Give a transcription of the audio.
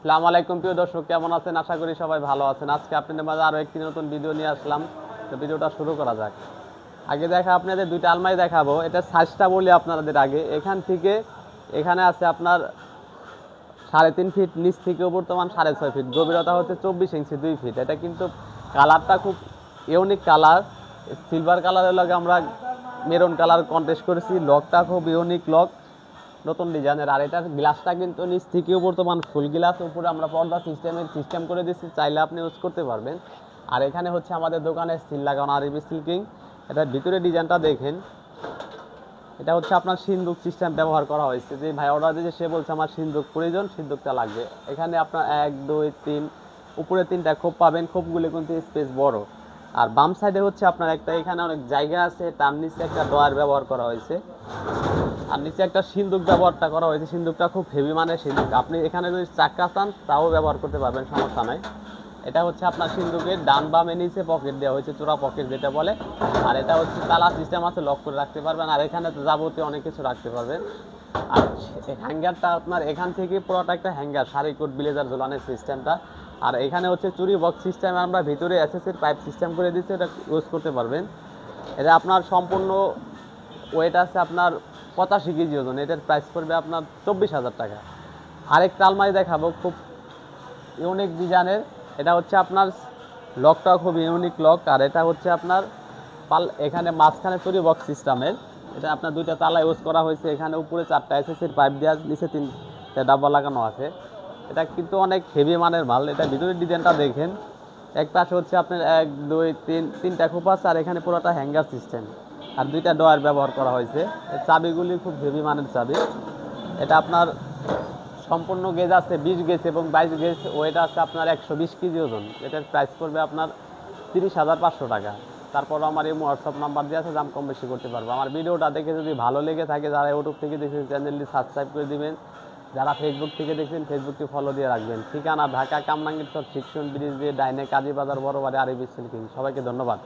আসসালামু আলাইকুম প্রিয় দর্শক, কেমন আছেন? আশা করি সবাই ভালো আছেন। আজকে আপনাদের মাঝে আরও একটি নতুন ভিডিও নিয়ে আসলাম। তো ভিডিওটা শুরু করা যাক। আগে আপনাদের দুইটা আলমারি দেখাবো। এটা সাইজটা বলি আপনাদের আগে। এখান থেকে এখানে আছে আপনার 3.5 ফিট, নিচ থেকে বর্তমান 6.5 ফিট, গভীরতা হচ্ছে 24 ইঞ্চি 2 ফিট। এটা কিন্তু কালারটা খুব ইউনিক কালার, সিলভার কালারের লগে আমরা মেরুন কালার কন্ট্রাস্ট করেছি। লকটা খুব ইউনিক লক, নতুন ডিজাইনের। আর এটার গ্লাসটা কিন্তু নিচ থেকেও বর্তমান ফুল গ্লাস, উপরে আমরা পর্দা সিস্টেম করে দিচ্ছি, চাইলে আপনি ইউজ করতে পারবেন। আর এখানে হচ্ছে আমাদের দোকানে সিল লাগানো আরবি সিল্কিং। এটার ভিতরে ডিজাইনটা দেখেন, এটা হচ্ছে আপনার সিন্দুক সিস্টেম ব্যবহার করা হয়েছে। যে ভাই অর্ডার দিয়েছে সে বলছে আমার সিন্দুক প্রয়োজন, সিন্দুকটা লাগবে। এখানে আপনার 1 2 3 উপরে 3টা খোপ পাবেন, খোপগুলো কিন্তু স্পেস বড়। আর বাম সাইডে হচ্ছে আপনার একটা এখানে অনেক জায়গা আছে, তার নিচে একটা ডয়ার ব্যবহার করা হয়েছে। আর নিচে একটা সিন্দুক ব্যবহারটা করা হয়েছে। সিন্দুকটা খুব হেভি মানের সিন্দুক, আপনি এখানে যদি চাক্কা চান তাও ব্যবহার করতে পারবেন, সমস্যা নাই। এটা হচ্ছে আপনার সিন্দুকের ডান বামে নিচে পকেট দেওয়া হয়েছে, চোরা পকেট যেটা বলে। আর এটা হচ্ছে তালা সিস্টেম আছে, লক করে রাখতে পারবেন। আর এখানে যাবতীয় অনেক কিছু রাখতে পারবেন। আর হ্যাঙ্গারটা আপনার এখান থেকে পুরোটা একটা হ্যাঙ্গার, শাড়ি কোট ব্লেজার ঝোলানোর সিস্টেমটা। আর এখানে হচ্ছে চুরি বক্স সিস্টেম, আমরা ভিতরে এসএসের পাইপ সিস্টেম করে দিচ্ছি, এটা ইউজ করতে পারবেন। এটা আপনার সম্পূর্ণ ওয়েট আছে আপনার 85 কেজি ওজন। এটার প্রাইস পড়বে আপনার 24,000 টাকা। আরেকটা আলমারি দেখাবো, খুব ইউনিক ডিজাইনের। এটা হচ্ছে আপনার লকটাও খুব ইউনিক লক। আর এটা হচ্ছে আপনার এখানে মাঝখানে তৈরি বক্স সিস্টেমের। এটা আপনার 2টা তালা ইউজ করা হয়েছে। এখানে উপরে 4টা এসএসির পাইপ দেওয়া, নিচে 3টা ডাব্বা লাগানো আছে। এটা কিন্তু অনেক হেভি মানের মাল। এটা ভিতরের ডিজাইনটা দেখেন, এক পাশে হচ্ছে আপনার 1 2 3 3টা খোপ আছে। আর এখানে পুরোটা হ্যাঙ্গার সিস্টেম, আর 2টা ডয়ার ব্যবহার করা হয়েছে। চাবিগুলি খুব হেভি মানের চাবি। এটা আপনার সম্পূর্ণ গেজ আছে 20 গেজ এবং 22 গেজ। ওয়েট আছে আপনার 120 কেজি ওজন। এটার প্রাইস পড়বে আপনার 30,500 টাকা। তারপর আমার এই হোয়াটসঅ্যাপ নাম্বার দিয়ে আছে, দাম কম বেশি করতে পারবো। আমার ভিডিওটা দেখে যদি ভালো লেগে থাকে, যারা ইউটিউব থেকে দেখছেন চ্যানেলটি সাবস্ক্রাইব করে দিবেন, যারা ফেসবুক থেকে দেখছেন ফেসবুকটি ফলো দিয়ে রাখবেন। ঠিকানা ঢাকা কামরাঙ্গীর চর, শিক্ষণ ব্রিজ দিয়ে ডাইনে কাজী বাজার, বড় বাড়ি, আরবি সিল্কিং। সবাইকে ধন্যবাদ।